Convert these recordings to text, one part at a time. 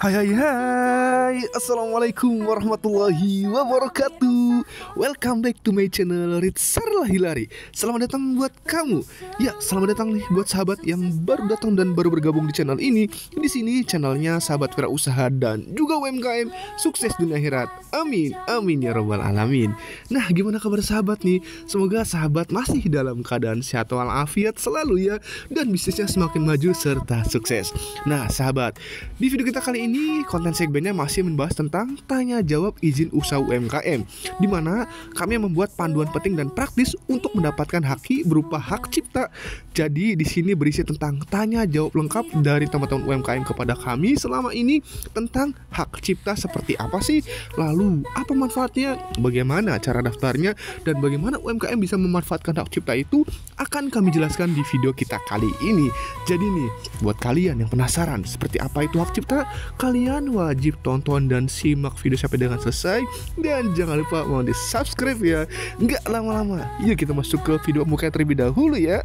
Hai hai hai, Assalamualaikum warahmatullahi wabarakatuh. Welcome back to my channel Ritsarlah Hilari. Selamat datang buat kamu. Ya, selamat datang nih buat sahabat yang baru datang dan baru bergabung di channel ini. Di sini channelnya sahabat wirausaha dan juga UMKM sukses dunia akhirat. Amin, amin ya rabbal alamin. Nah, gimana kabar sahabat nih? Semoga sahabat masih dalam keadaan sehat walafiat selalu ya, dan bisnisnya semakin maju serta sukses. Nah, sahabat, di video kita kali ini konten segmennya masih membahas tentang tanya jawab izin usaha UMKM, di mana kami membuat panduan penting dan praktis untuk mendapatkan haki berupa hak cipta. Jadi di sini berisi tentang tanya jawab lengkap dari teman-teman UMKM kepada kami selama ini tentang hak cipta seperti apa sih, lalu apa manfaatnya, bagaimana cara daftarnya, dan bagaimana UMKM bisa memanfaatkan hak cipta itu akan kami jelaskan di video kita kali ini. Jadi nih, buat kalian yang penasaran seperti apa itu hak cipta, kalian wajib tonton dan simak video sampai dengan selesai. Dan jangan lupa mau di subscribe ya. Nggak lama-lama, yuk kita masuk ke video pembukaan terlebih dahulu ya.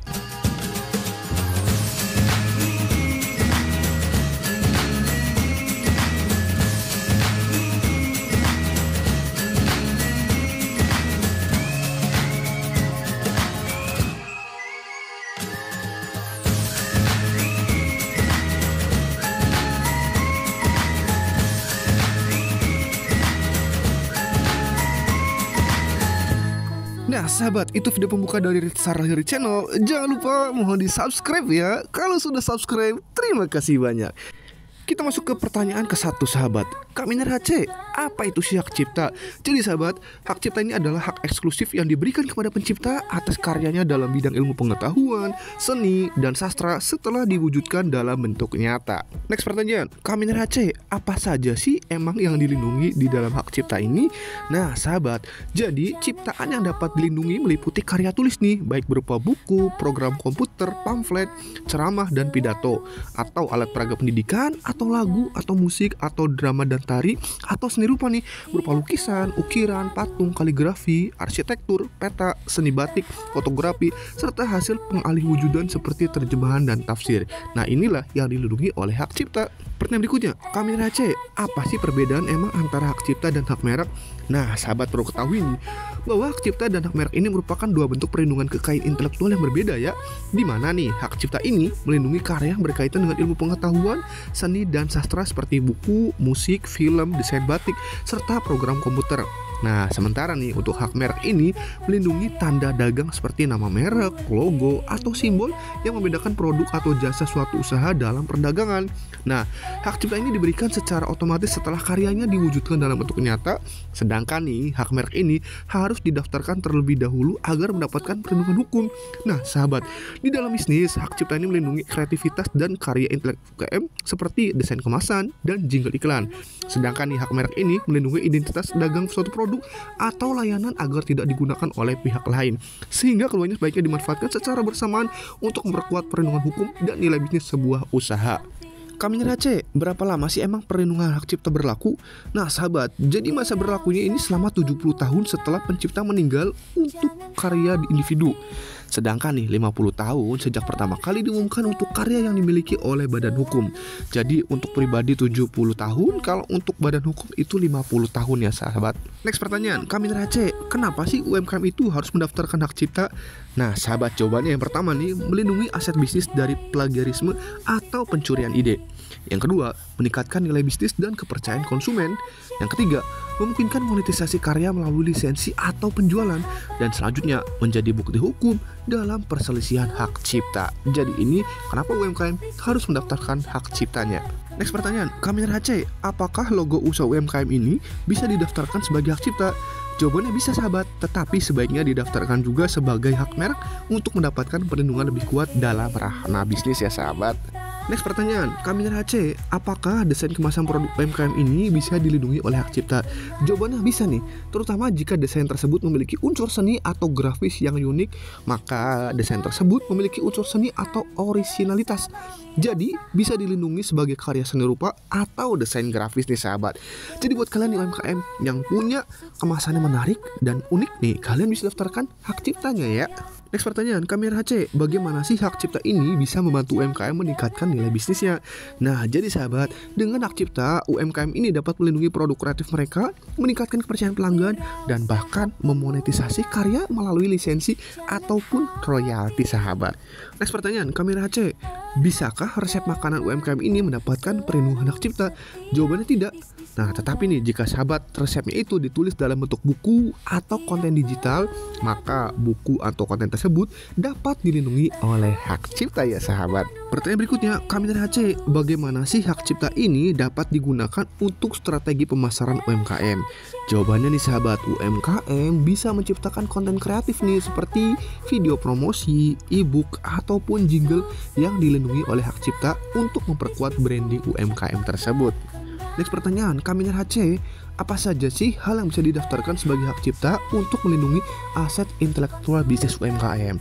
Nah sahabat, itu video pembuka dari Ritsarlah Hilari Channel. Jangan lupa mohon di subscribe ya. Kalau sudah subscribe, terima kasih banyak. Kita masuk ke pertanyaan ke-1 sahabat. Kak Miner HC, apa itu sih hak cipta? Jadi sahabat, hak cipta ini adalah hak eksklusif yang diberikan kepada pencipta atas karyanya dalam bidang ilmu pengetahuan, seni, dan sastra setelah diwujudkan dalam bentuk nyata. Next pertanyaan, Kak Miner HC, apa saja sih emang yang dilindungi di dalam hak cipta ini? Nah sahabat, jadi ciptaan yang dapat dilindungi meliputi karya tulis nih, baik berupa buku, program komputer, pamflet, ceramah, dan pidato, atau alat peraga pendidikan, atau lagu, atau musik, atau drama dan tari, atau seni rupa nih, berupa lukisan, ukiran, patung, kaligrafi, arsitektur, peta, seni batik, fotografi, serta hasil pengalihwujudan seperti terjemahan dan tafsir. Nah inilah yang dilindungi oleh hak cipta. Pertanyaan berikutnya, Kak Miner HC, apa sih perbedaan emang antara hak cipta dan hak merek? Nah sahabat perlu ketahui nih, bahwa hak cipta dan hak merek ini merupakan dua bentuk perlindungan kekayaan intelektual yang berbeda ya. Dimana nih, hak cipta ini melindungi karya yang berkaitan dengan ilmu pengetahuan, seni, dan sastra seperti buku, musik, film, desain batik, serta program komputer. Nah, sementara nih untuk hak merek ini melindungi tanda dagang seperti nama merek, logo, atau simbol yang membedakan produk atau jasa suatu usaha dalam perdagangan. Nah, hak cipta ini diberikan secara otomatis setelah karyanya diwujudkan dalam bentuk nyata, sedangkan nih hak merek ini harus didaftarkan terlebih dahulu agar mendapatkan perlindungan hukum. Nah, sahabat, di dalam bisnis hak cipta ini melindungi kreativitas dan karya intelektual UMKM seperti desain kemasan dan jingle iklan. Sedangkan nih hak merek ini melindungi identitas dagang suatu produk atau layanan agar tidak digunakan oleh pihak lain, sehingga keduanya sebaiknya dimanfaatkan secara bersamaan untuk memperkuat perlindungan hukum dan nilai bisnis sebuah usaha. Kak Miner HC, berapa lama sih emang perlindungan hak cipta berlaku? Nah sahabat, jadi masa berlakunya ini selama 70 tahun setelah pencipta meninggal untuk karya individu. Sedangkan nih 50 tahun sejak pertama kali diumumkan untuk karya yang dimiliki oleh badan hukum. Jadi untuk pribadi 70 tahun, kalau untuk badan hukum itu 50 tahun ya sahabat. Next pertanyaan, Kak Miner HC, kenapa sih UMKM itu harus mendaftarkan hak cipta? Nah sahabat, jawabannya yang pertama nih, melindungi aset bisnis dari plagiarisme atau pencurian ide. Yang kedua, meningkatkan nilai bisnis dan kepercayaan konsumen. Yang ketiga, memungkinkan monetisasi karya melalui lisensi atau penjualan. Dan selanjutnya, menjadi bukti hukum dalam perselisihan hak cipta. Jadi ini kenapa UMKM harus mendaftarkan hak ciptanya. Next pertanyaan, Kak Miner HC, apakah logo usaha UMKM ini bisa didaftarkan sebagai hak cipta? Jawabannya bisa sahabat, tetapi sebaiknya didaftarkan juga sebagai hak merek untuk mendapatkan perlindungan lebih kuat dalam ranah bisnis ya sahabat. Next pertanyaan, Kak Miner HC, apakah desain kemasan produk UMKM ini bisa dilindungi oleh hak cipta? Jawabannya bisa nih, terutama jika desain tersebut memiliki unsur seni atau grafis yang unik, maka desain tersebut memiliki unsur seni atau orisinalitas. Jadi bisa dilindungi sebagai karya seni rupa atau desain grafis nih sahabat. Jadi buat kalian di UMKM yang punya kemasannya menarik dan unik nih, kalian bisa daftarkan hak ciptanya ya. Next pertanyaan, Kamir HC, bagaimana sih hak cipta ini bisa membantu UMKM meningkatkan nilai bisnisnya? Nah, jadi sahabat, dengan hak cipta, UMKM ini dapat melindungi produk kreatif mereka, meningkatkan kepercayaan pelanggan, dan bahkan memonetisasi karya melalui lisensi ataupun royalti sahabat. Next pertanyaan, Kamir HC, bisakah resep makanan UMKM ini mendapatkan perlindungan hak cipta? Jawabannya tidak. Nah, tetapi nih, jika sahabat resepnya itu ditulis dalam bentuk buku atau konten digital, maka buku atau konten tersebut dapat dilindungi oleh hak cipta ya sahabat. Pertanyaan berikutnya, kami dari HC, bagaimana sih hak cipta ini dapat digunakan untuk strategi pemasaran UMKM? Jawabannya nih sahabat, UMKM bisa menciptakan konten kreatif nih seperti video promosi, e-book, ataupun jingle yang dilindungi oleh hak cipta untuk memperkuat branding UMKM tersebut. Next pertanyaan, Kaminer HC, apa saja sih hal yang bisa didaftarkan sebagai hak cipta untuk melindungi aset intelektual bisnis UMKM?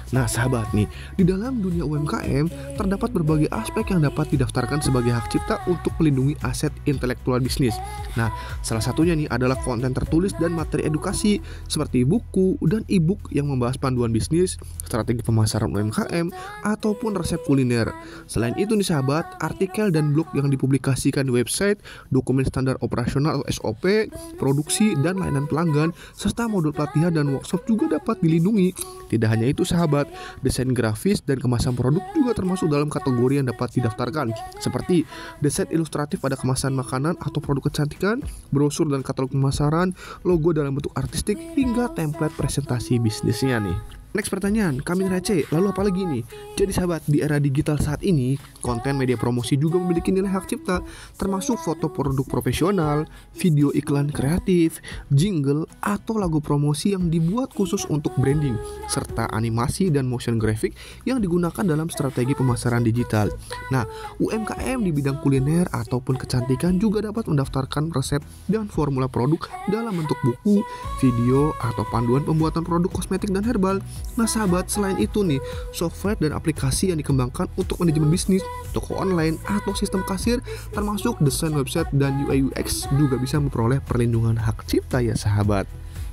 Nah sahabat nih, di dalam dunia UMKM terdapat berbagai aspek yang dapat didaftarkan sebagai hak cipta untuk melindungi aset intelektual bisnis. Nah, salah satunya nih adalah konten tertulis dan materi edukasi seperti buku dan e-book yang membahas panduan bisnis, strategi pemasaran UMKM, ataupun resep kuliner. Selain itu nih sahabat, artikel dan blog yang dipublikasikan di website, dokumen standar operasional atau SOP, produksi dan layanan pelanggan, serta modul pelatihan dan workshop juga dapat dilindungi. Tidak hanya itu sahabat, desain grafis dan kemasan produk juga termasuk dalam kategori yang dapat didaftarkan, seperti desain ilustratif pada kemasan makanan atau produk kecantikan, brosur dan katalog pemasaran, logo dalam bentuk artistik, hingga template presentasi bisnisnya nih. Next pertanyaan, Kamir HC, lalu apa lagi nih? Jadi sahabat, di era digital saat ini, konten media promosi juga memiliki nilai hak cipta, termasuk foto produk profesional, video iklan kreatif, jingle, atau lagu promosi yang dibuat khusus untuk branding, serta animasi dan motion graphic yang digunakan dalam strategi pemasaran digital. Nah, UMKM di bidang kuliner ataupun kecantikan juga dapat mendaftarkan resep dan formula produk dalam bentuk buku, video, atau panduan pembuatan produk kosmetik dan herbal. Nah sahabat, selain itu nih, software dan aplikasi yang dikembangkan untuk manajemen bisnis, toko online, atau sistem kasir, termasuk desain website dan UI UX juga bisa memperoleh perlindungan hak cipta ya sahabat.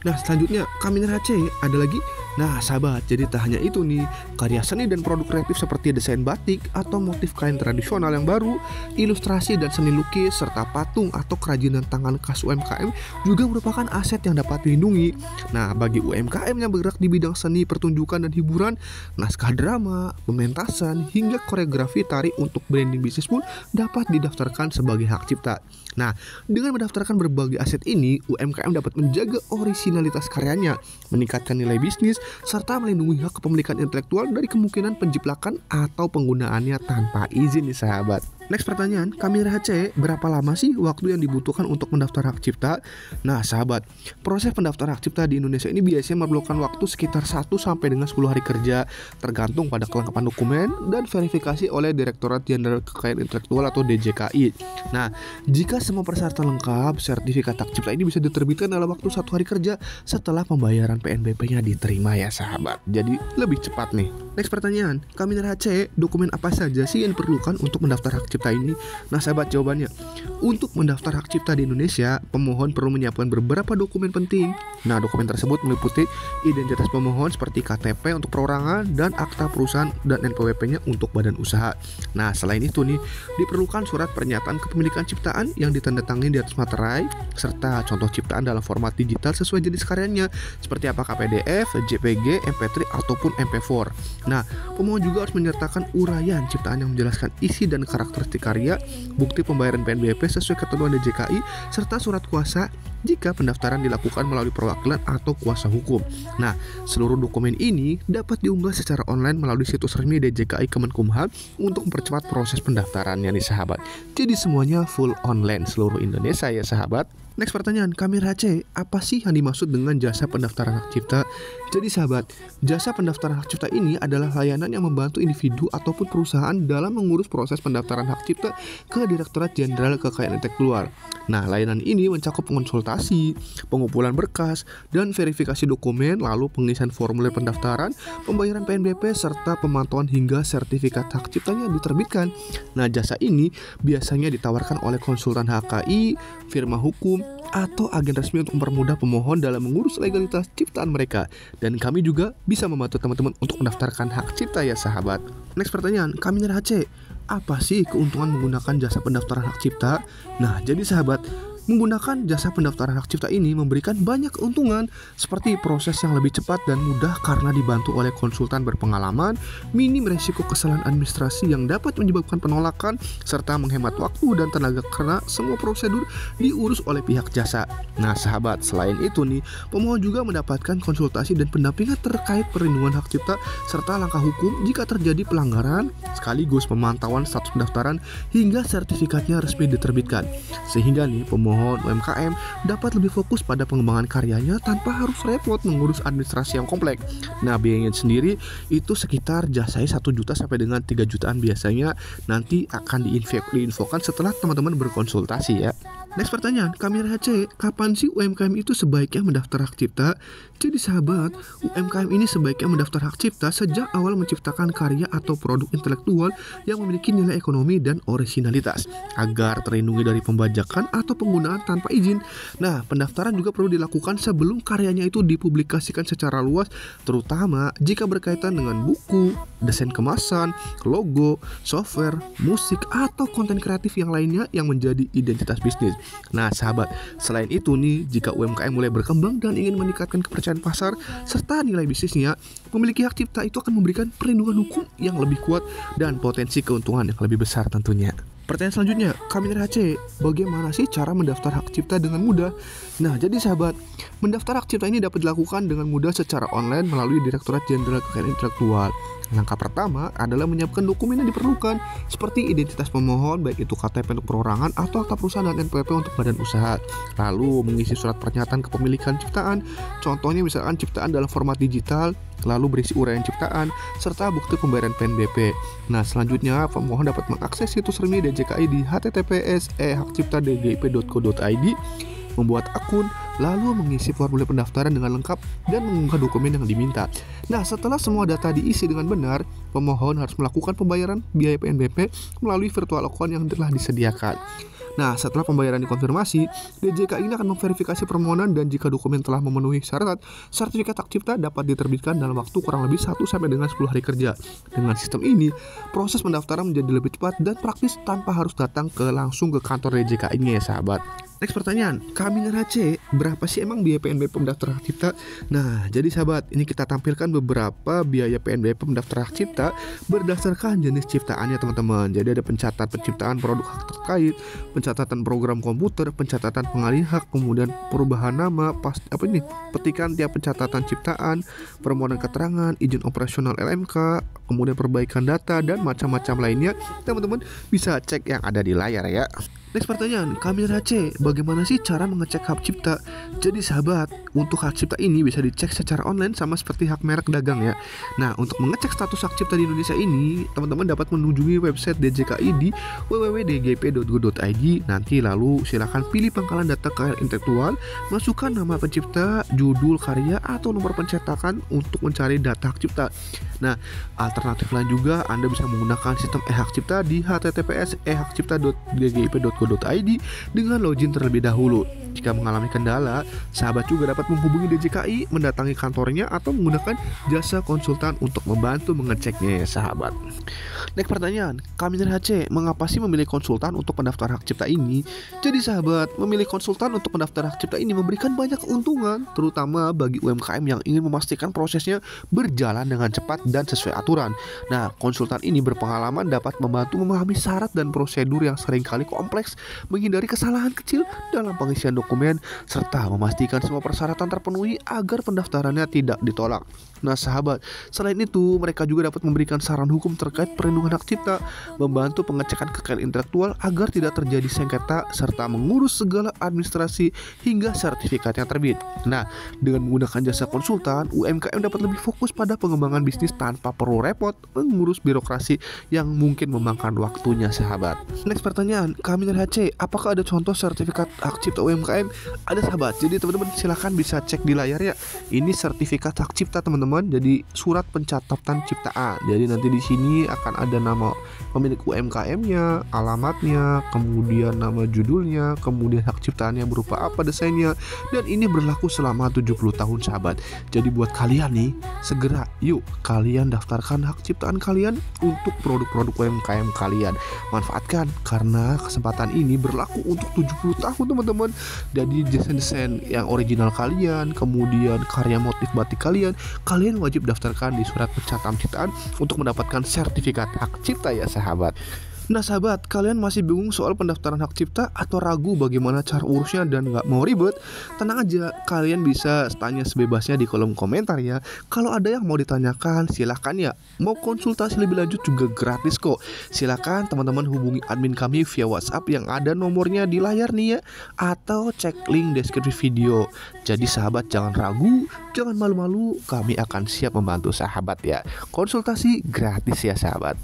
Nah selanjutnya, Kaminer HC, ada lagi? Nah sahabat, jadi tak hanya itu nih, karya seni dan produk kreatif seperti desain batik atau motif kain tradisional yang baru, ilustrasi dan seni lukis, serta patung atau kerajinan tangan khas UMKM juga merupakan aset yang dapat dilindungi. Nah bagi UMKM yang bergerak di bidang seni, pertunjukan dan hiburan, naskah drama, pementasan, hingga koreografi tari untuk branding bisnis pun dapat didaftarkan sebagai hak cipta. Nah, dengan mendaftarkan berbagai aset ini, UMKM dapat menjaga orisinalitas karyanya, meningkatkan nilai bisnis, serta melindungi hak kepemilikan intelektual dari kemungkinan penjiplakan atau penggunaannya tanpa izin nih sahabat. Next pertanyaan, Kamir HC, berapa lama sih waktu yang dibutuhkan untuk mendaftar hak cipta? Nah sahabat, proses pendaftaran hak cipta di Indonesia ini biasanya memerlukan waktu sekitar 1 sampai dengan 10 hari kerja, tergantung pada kelengkapan dokumen dan verifikasi oleh Direktorat Jenderal Kekayaan Intelektual atau DJKI. Nah, jika semua persyaratan lengkap, sertifikat hak cipta ini bisa diterbitkan dalam waktu 1 hari kerja setelah pembayaran PNBP-nya diterima ya sahabat. Jadi lebih cepat nih. Next pertanyaan, Kamir HC, dokumen apa saja sih yang diperlukan untuk mendaftar hak cipta ini? Nah sahabat, jawabannya, untuk mendaftar hak cipta di Indonesia, pemohon perlu menyiapkan beberapa dokumen penting. Nah dokumen tersebut meliputi identitas pemohon seperti KTP untuk perorangan dan akta perusahaan dan NPWP-nya untuk badan usaha. Nah selain itu nih, diperlukan surat pernyataan kepemilikan ciptaan yang ditandatangani di atas materai, serta contoh ciptaan dalam format digital sesuai jenis karyanya, seperti apakah PDF, JPG, MP3, ataupun MP4. Nah, pemohon juga harus menyertakan uraian ciptaan yang menjelaskan isi dan karakteristik karya, bukti pembayaran PNBP sesuai ketentuan DJKI, serta surat kuasa jika pendaftaran dilakukan melalui perwakilan atau kuasa hukum. Nah, seluruh dokumen ini dapat diunggah secara online melalui situs resmi DJKI Kemenkumham untuk mempercepat proses pendaftarannya nih sahabat. Jadi semuanya full online seluruh Indonesia ya sahabat. Next pertanyaan, Kamir HC, apa sih yang dimaksud dengan jasa pendaftaran hak cipta? Jadi sahabat, jasa pendaftaran hak cipta ini adalah layanan yang membantu individu ataupun perusahaan dalam mengurus proses pendaftaran hak cipta ke Direktorat Jenderal Kekayaan Intelektual. Nah, layanan ini mencakup konsultasi, pengumpulan berkas, dan verifikasi dokumen, lalu pengisian formulir pendaftaran, pembayaran PNBP, serta pemantauan hingga sertifikat hak ciptanya diterbitkan. Nah, jasa ini biasanya ditawarkan oleh konsultan HKI, firma hukum, atau agen resmi untuk mempermudah pemohon dalam mengurus legalitas ciptaan mereka. Dan kami juga bisa membantu teman-teman untuk mendaftarkan hak cipta ya sahabat. Next pertanyaan, Kaminer HC, apa sih keuntungan menggunakan jasa pendaftaran hak cipta? Nah, jadi sahabat, menggunakan jasa pendaftaran hak cipta ini memberikan banyak keuntungan seperti proses yang lebih cepat dan mudah karena dibantu oleh konsultan berpengalaman, minim resiko kesalahan administrasi yang dapat menyebabkan penolakan, serta menghemat waktu dan tenaga karena semua prosedur diurus oleh pihak jasa. Nah sahabat, selain itu nih, pemohon juga mendapatkan konsultasi dan pendampingan terkait perlindungan hak cipta serta langkah hukum jika terjadi pelanggaran, sekaligus pemantauan status pendaftaran hingga sertifikatnya resmi diterbitkan. Sehingga nih pemohon UMKM dapat lebih fokus pada pengembangan karyanya tanpa harus repot mengurus administrasi yang kompleks. Nah, biayanya sendiri itu sekitar jasanya 1 juta sampai dengan 3 jutaan biasanya, nanti akan diinfokan setelah teman-teman berkonsultasi ya. Next pertanyaan, Kaminer HC, kapan sih UMKM itu sebaiknya mendaftar hak cipta? Jadi sahabat, UMKM ini sebaiknya mendaftar hak cipta sejak awal menciptakan karya atau produk intelektual yang memiliki nilai ekonomi dan orisinalitas, agar terlindungi dari pembajakan atau penggunaan tanpa izin. Nah, pendaftaran juga perlu dilakukan sebelum karyanya itu dipublikasikan secara luas, terutama jika berkaitan dengan buku, desain kemasan, logo, software, musik, atau konten kreatif yang lainnya yang menjadi identitas bisnis. Nah sahabat, selain itu nih, jika UMKM mulai berkembang dan ingin meningkatkan kepercayaan pasar serta nilai bisnisnya, memiliki hak cipta itu akan memberikan perlindungan hukum yang lebih kuat dan potensi keuntungan yang lebih besar tentunya. Pertanyaan selanjutnya, Kaminer HC, bagaimana sih cara mendaftar hak cipta dengan mudah? Nah, jadi sahabat, mendaftar hak cipta ini dapat dilakukan dengan mudah secara online melalui Direktorat Jenderal Kekayaan Intelektual. Langkah pertama adalah menyiapkan dokumen yang diperlukan, seperti identitas pemohon, baik itu KTP untuk perorangan atau akta perusahaan dan NPWP untuk badan usaha. Lalu mengisi surat pernyataan kepemilikan ciptaan, contohnya misalkan ciptaan dalam format digital, lalu berisi uraian ciptaan, serta bukti pembayaran PNBP. Nah, selanjutnya pemohon dapat mengakses situs resmi DJKI di https://hakcipta.dgip.co.id, membuat akun, lalu mengisi formulir pendaftaran dengan lengkap dan mengunggah dokumen yang diminta. Nah, setelah semua data diisi dengan benar, pemohon harus melakukan pembayaran biaya PNBP melalui virtual account yang telah disediakan. Nah, setelah pembayaran dikonfirmasi, DJKI ini akan memverifikasi permohonan dan jika dokumen telah memenuhi syarat, sertifikat hak cipta dapat diterbitkan dalam waktu kurang lebih 1 sampai dengan 10 hari kerja. Dengan sistem ini, proses pendaftaran menjadi lebih cepat dan praktis tanpa harus datang langsung ke kantor DJKI-nya ya sahabat. Next pertanyaan, Kaminer HC, berapa sih emang biaya PNBP pendaftaran hak cipta? Nah, jadi sahabat, ini kita tampilkan beberapa biaya PNBP pendaftaran hak cipta berdasarkan jenis ciptaannya teman-teman. Jadi ada pencatatan penciptaan produk hak terkait, pencatatan program komputer, pencatatan pengalihan hak, kemudian perubahan nama, petikan tiap pencatatan ciptaan, permohonan keterangan, izin operasional LMK, kemudian perbaikan data dan macam-macam lainnya. Teman-teman bisa cek yang ada di layar ya. Next pertanyaan, Kaminer HC, bagaimana sih cara mengecek hak cipta? Jadi sahabat, untuk hak cipta ini bisa dicek secara online sama seperti hak merek dagang ya. Nah, untuk mengecek status hak cipta di Indonesia ini, teman-teman dapat mengunjungi website DJKI di www.dgip.go.id. Nanti lalu silakan pilih pangkalan data kekayaan intelektual, masukkan nama pencipta, judul karya, atau nomor pencetakan untuk mencari data hak cipta. Nah, alternatif lain juga Anda bisa menggunakan sistem e-hak cipta di https://ehakcipta.dgip.go.id dengan login terlebih dahulu. Jika mengalami kendala, sahabat juga dapat menghubungi DJKI, mendatangi kantornya, atau menggunakan jasa konsultan untuk membantu mengeceknya ya sahabat. Next pertanyaan, Kaminer HC, mengapa sih memilih konsultan untuk pendaftaran hak cipta ini? Jadi sahabat, memilih konsultan untuk pendaftaran hak cipta ini memberikan banyak keuntungan, terutama bagi UMKM yang ingin memastikan prosesnya berjalan dengan cepat dan sesuai aturan. Nah, konsultan ini berpengalaman dapat membantu memahami syarat dan prosedur yang seringkali kompleks, menghindari kesalahan kecil dalam pengisian dokumen dokumen, serta memastikan semua persyaratan terpenuhi agar pendaftarannya tidak ditolak. Nah sahabat, selain itu mereka juga dapat memberikan saran hukum terkait perlindungan hak cipta, membantu pengecekan kekayaan intelektual agar tidak terjadi sengketa, serta mengurus segala administrasi hingga sertifikat yang terbit. Nah, dengan menggunakan jasa konsultan, UMKM dapat lebih fokus pada pengembangan bisnis tanpa perlu repot mengurus birokrasi yang mungkin memakan waktunya sahabat. Next pertanyaan, kami dari HC, apakah ada contoh sertifikat hak cipta UMKM? Ada sahabat, jadi teman-teman silahkan bisa cek di layar ya. Ini sertifikat hak cipta teman-teman, jadi surat pencatatan ciptaan. Jadi nanti di sini akan ada nama pemilik UMKM-nya, alamatnya, kemudian nama judulnya, kemudian hak ciptaannya berupa apa desainnya, dan ini berlaku selama 70 tahun sahabat. Jadi buat kalian nih, segera yuk kalian daftarkan hak ciptaan kalian untuk produk-produk UMKM kalian. Manfaatkan karena kesempatan ini berlaku untuk 70 tahun teman-teman. Jadi desain-desain yang original kalian, kemudian karya motif batik kalian wajib daftarkan di surat pencatatan ciptaan untuk mendapatkan sertifikat hak cipta ya sahabat. Nah sahabat, kalian masih bingung soal pendaftaran hak cipta atau ragu bagaimana cara urusnya dan gak mau ribet? Tenang aja, kalian bisa tanya sebebasnya di kolom komentar ya. Kalau ada yang mau ditanyakan silahkan ya. Mau konsultasi lebih lanjut juga gratis kok. Silahkan teman-teman hubungi admin kami via WhatsApp yang ada nomornya di layar nih ya, atau cek link deskripsi video. Jadi sahabat jangan ragu, jangan malu-malu, kami akan siap membantu sahabat ya. Konsultasi gratis ya sahabat.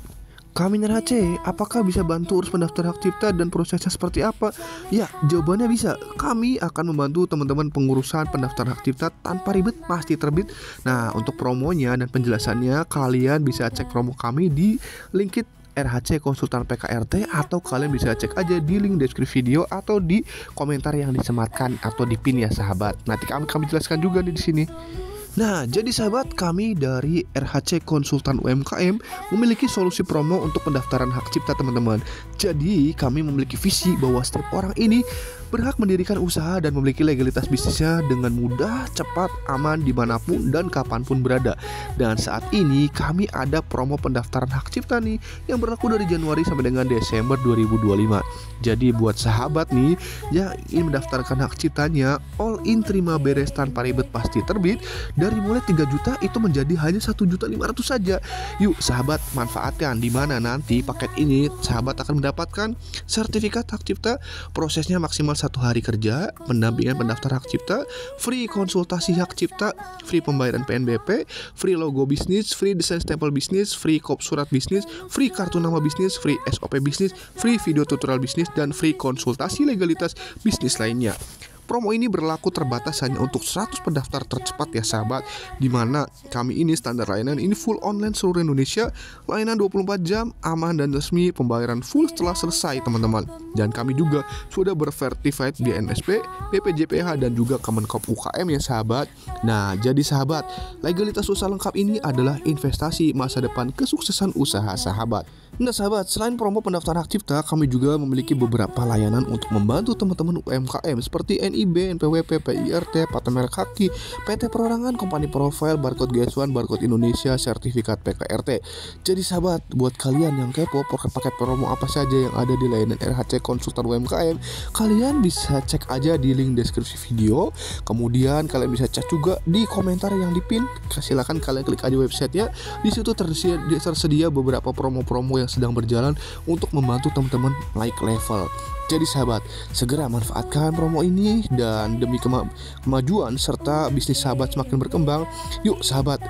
Kami Nerace, apakah bisa bantu urus pendaftaran hak cipta dan prosesnya seperti apa? Ya, jawabannya bisa. Kami akan membantu teman-teman pengurusan pendaftaran hak cipta tanpa ribet, pasti terbit. Nah, untuk promonya dan penjelasannya, kalian bisa cek promo kami di link RHC Konsultan PKRT, atau kalian bisa cek aja di link deskripsi video atau di komentar yang disematkan atau di pin ya sahabat. Nanti kami jelaskan juga di sini. Nah, jadi sahabat, kami dari RHC Konsultan UMKM memiliki solusi promo untuk pendaftaran hak cipta teman-teman. Jadi, kami memiliki visi bahwa setiap orang ini berhak mendirikan usaha dan memiliki legalitas bisnisnya dengan mudah, cepat, aman dimanapun dan kapanpun berada. Dan saat ini kami ada promo pendaftaran hak cipta nih yang berlaku dari Januari sampai dengan Desember 2025. Jadi buat sahabat nih yang ingin mendaftarkan hak ciptanya, all in terima beres tanpa ribet pasti terbit. Dari mulai 3 juta itu menjadi hanya 1.500.000 saja. Yuk sahabat manfaatkan, dimana nanti paket ini sahabat akan mendapatkan sertifikat hak cipta, prosesnya maksimal 1 hari kerja, pendampingan pendaftar hak cipta, free konsultasi hak cipta, free pembayaran PNBP, free logo bisnis, free desain stempel bisnis, free kop surat bisnis, free kartu nama bisnis, free SOP bisnis, free video tutorial bisnis, dan free konsultasi legalitas bisnis lainnya. Promo ini berlaku terbatas hanya untuk 100 pendaftar tercepat ya sahabat, dimana kami ini standar layanan ini full online seluruh Indonesia, layanan 24 jam, aman dan resmi, pembayaran full setelah selesai teman-teman. Dan kami juga sudah bervertified BNSP, BPJPH dan juga Kemenkop UKM ya sahabat. Nah jadi sahabat, legalitas usaha lengkap ini adalah investasi masa depan kesuksesan usaha sahabat. Nah sahabat, selain promo pendaftaran hak cipta, kami juga memiliki beberapa layanan untuk membantu teman-teman UMKM seperti NIB, NPWP, PIRT, paten merek haki, PT Perorangan, Company Profile, Barcode GS1, Barcode Indonesia, sertifikat PKRT. Jadi sahabat, buat kalian yang kepo paket promo apa saja yang ada di layanan RHC Konsultan UMKM, kalian bisa cek aja di link deskripsi video. Kemudian kalian bisa cek juga di komentar yang dipin. Silakan kalian klik aja websitenya. Di situ tersedia beberapa promo-promo yang sedang berjalan untuk membantu teman-teman naik level. Jadi sahabat, segera manfaatkan promo ini dan demi kemajuan serta bisnis sahabat semakin berkembang. Yuk sahabat,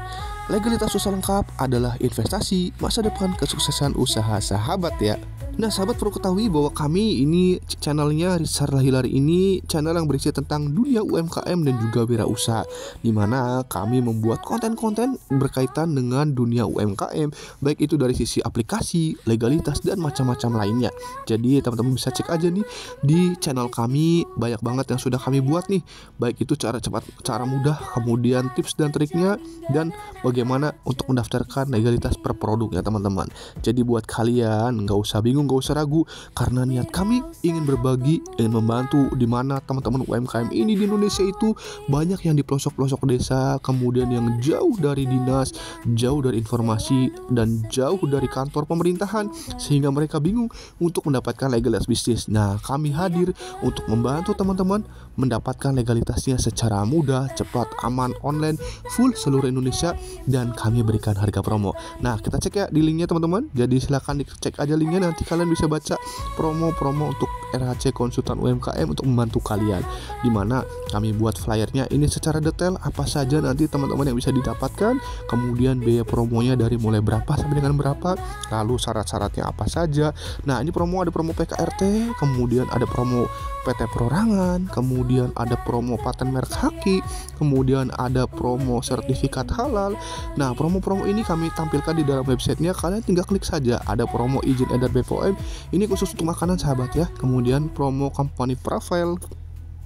legalitas usaha lengkap adalah investasi masa depan kesuksesan usaha sahabat ya. Nah sahabat perlu ketahui bahwa kami ini channelnya Rizal Hilary ini channel yang berisi tentang dunia UMKM dan juga wirausaha, dimana kami membuat konten-konten berkaitan dengan dunia UMKM, baik itu dari sisi aplikasi, legalitas dan macam-macam lainnya. Jadi teman-teman bisa cek aja nih di channel kami, banyak banget yang sudah kami buat nih, baik itu cara cepat, cara mudah, kemudian tips dan triknya, dan bagaimana untuk mendaftarkan legalitas per produk ya teman-teman. Jadi buat kalian nggak usah bingung, gak usah ragu, karena niat kami ingin berbagi, ingin membantu, di mana teman-teman UMKM ini di Indonesia itu banyak yang di pelosok-pelosok desa, kemudian yang jauh dari dinas, jauh dari informasi, dan jauh dari kantor pemerintahan, sehingga mereka bingung untuk mendapatkan legalitas bisnis. Nah, kami hadir untuk membantu teman-teman mendapatkan legalitasnya secara mudah, cepat, aman, online, full seluruh Indonesia, dan kami berikan harga promo. Nah, kita cek ya di linknya teman-teman. Jadi silahkan dicek aja linknya, nanti kalian bisa baca promo-promo untuk RHC Konsultan UMKM untuk membantu kalian, dimana kami buat flyernya ini secara detail, apa saja nanti teman-teman yang bisa didapatkan, kemudian biaya promonya dari mulai berapa sampai dengan berapa, lalu syarat-syaratnya apa saja. Nah, ini promo, ada promo PKRT, kemudian ada promo PT Perorangan, kemudian ada promo paten merek haki, kemudian ada promo sertifikat halal. Nah, promo-promo ini kami tampilkan di dalam websitenya, kalian tinggal klik saja. Ada promo izin edar BPOM, ini khusus untuk makanan sahabat ya. Kemudian promo company profile.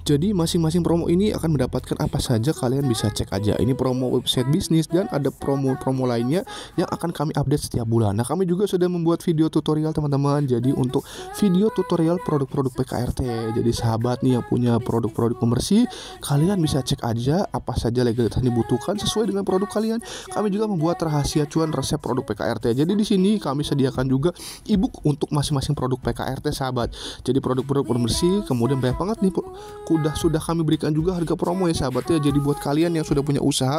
Jadi masing-masing promo ini akan mendapatkan apa saja, kalian bisa cek aja. Ini promo website bisnis, dan ada promo-promo lainnya yang akan kami update setiap bulan. Nah, kami juga sudah membuat video tutorial teman-teman. Jadi untuk video tutorial produk-produk PKRT. Jadi sahabat nih yang punya produk-produk pembersih, kalian bisa cek aja apa saja legalitas yang dibutuhkan sesuai dengan produk kalian. Kami juga membuat rahasia cuan resep produk PKRT. Jadi di sini kami sediakan juga ebook untuk masing-masing produk PKRT sahabat. Jadi produk-produk pembersih, kemudian banyak banget nih sudah kami berikan juga harga promo ya sahabat ya. Jadi buat kalian yang sudah punya usaha,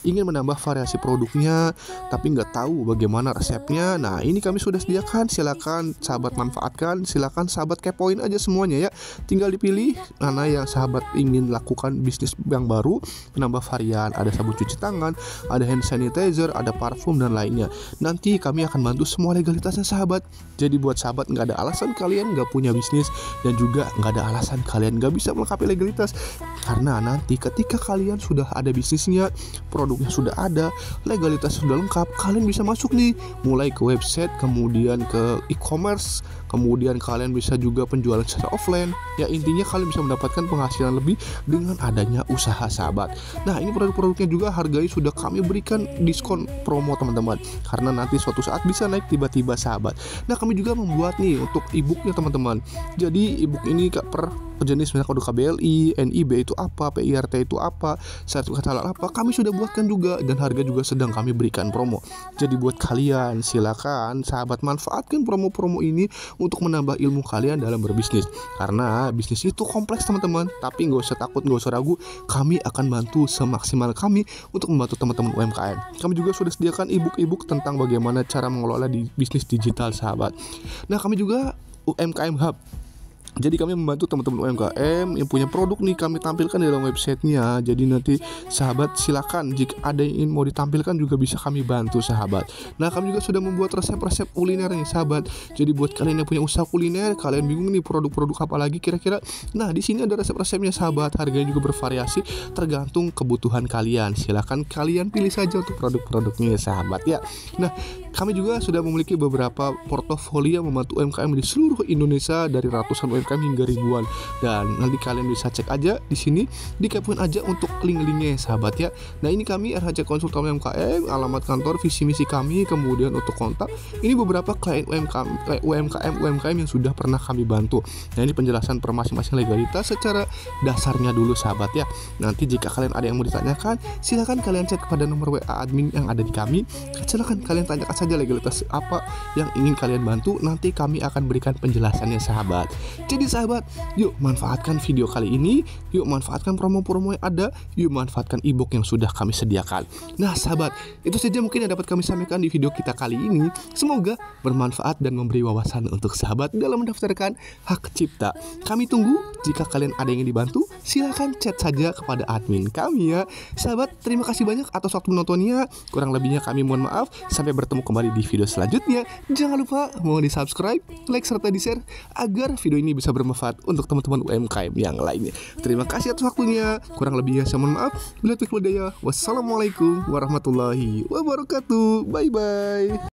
ingin menambah variasi produknya tapi nggak tahu bagaimana resepnya, nah ini kami sudah sediakan. Silakan sahabat manfaatkan, silakan sahabat kepoin aja semuanya ya. Tinggal dipilih mana yang sahabat ingin lakukan bisnis yang baru, menambah varian. Ada sabun cuci tangan, ada hand sanitizer, ada parfum dan lainnya. Nanti kami akan bantu semua legalitasnya sahabat. Jadi buat sahabat nggak ada alasan kalian nggak punya bisnis, dan juga nggak ada alasan kalian nggak bisa melengkapi legalitas, karena nanti ketika kalian sudah ada bisnisnya, produknya sudah ada, legalitas sudah lengkap, kalian bisa masuk nih mulai ke website, kemudian ke e-commerce, kemudian kalian bisa juga penjualan secara offline. Ya intinya kalian bisa mendapatkan penghasilan lebih dengan adanya usaha sahabat. Nah, ini produk-produknya juga harganya sudah kami berikan diskon promo teman-teman, karena nanti suatu saat bisa naik tiba-tiba sahabat. Nah, kami juga membuat nih untuk e-booknya teman-teman. Jadi e-book ini per jenis, misalnya kode KBLI, NIB itu apa, PIRT itu apa, sertifikat halal apa, kami sudah buatkan juga, dan harga juga sedang kami berikan promo. Jadi buat kalian silakan sahabat manfaatkan promo-promo ini untuk menambah ilmu kalian dalam berbisnis, karena bisnis itu kompleks teman-teman. Tapi nggak usah takut, nggak usah ragu, kami akan bantu semaksimal kami untuk membantu teman-teman UMKM. Kami juga sudah sediakan e-book tentang bagaimana cara mengelola di bisnis digital sahabat. Nah, kami juga UMKM Hub. Jadi kami membantu teman-teman UMKM yang punya produk nih, kami tampilkan di dalam websitenya. Jadi nanti sahabat silakan jika ada yang ingin mau ditampilkan juga bisa kami bantu sahabat. Nah, kami juga sudah membuat resep-resep kuliner nih sahabat. Jadi buat kalian yang punya usaha kuliner, kalian bingung nih produk-produk apa lagi kira-kira. Nah, di sini ada resep-resepnya sahabat. Harganya juga bervariasi tergantung kebutuhan kalian. Silakan kalian pilih saja untuk produk-produknya sahabat ya. Nah, kami juga sudah memiliki beberapa portofolio yang membantu UMKM di seluruh Indonesia, dari ratusan UMKM hingga ribuan. Dan nanti kalian bisa cek aja di sini, dikepoin aja untuk link-linknya ya sahabat ya. Nah, ini kami RHC Konsultan UMKM, alamat kantor, visi misi kami, kemudian untuk kontak. Ini beberapa klien UMKM yang sudah pernah kami bantu. Nah, ini penjelasan per masing-masing legalitas secara dasarnya dulu sahabat ya. Nanti jika kalian ada yang mau ditanyakan, silakan kalian chat kepada nomor WA admin yang ada di kami. Silakan kalian tanyakan saja legalitas apa yang ingin kalian bantu, nanti kami akan berikan penjelasannya sahabat. Jadi sahabat, yuk manfaatkan video kali ini, yuk manfaatkan promo-promo yang ada, yuk manfaatkan ebook yang sudah kami sediakan. Nah sahabat, itu saja mungkin yang dapat kami sampaikan di video kita kali ini. Semoga bermanfaat dan memberi wawasan untuk sahabat dalam mendaftarkan hak cipta. Kami tunggu, jika kalian ada yang ingin dibantu, silakan chat saja kepada admin kami ya. Sahabat, terima kasih banyak atas waktu menontonnya. Kurang lebihnya kami mohon maaf. Sampai bertemu kembali di video selanjutnya. Jangan lupa mohon di subscribe, like, serta di share agar video ini bisa bermanfaat untuk teman-teman UMKM yang lainnya. Terima kasih atas waktunya. Kurang lebihnya saya mohon maaf. Wassalamualaikum warahmatullahi wabarakatuh. Bye bye.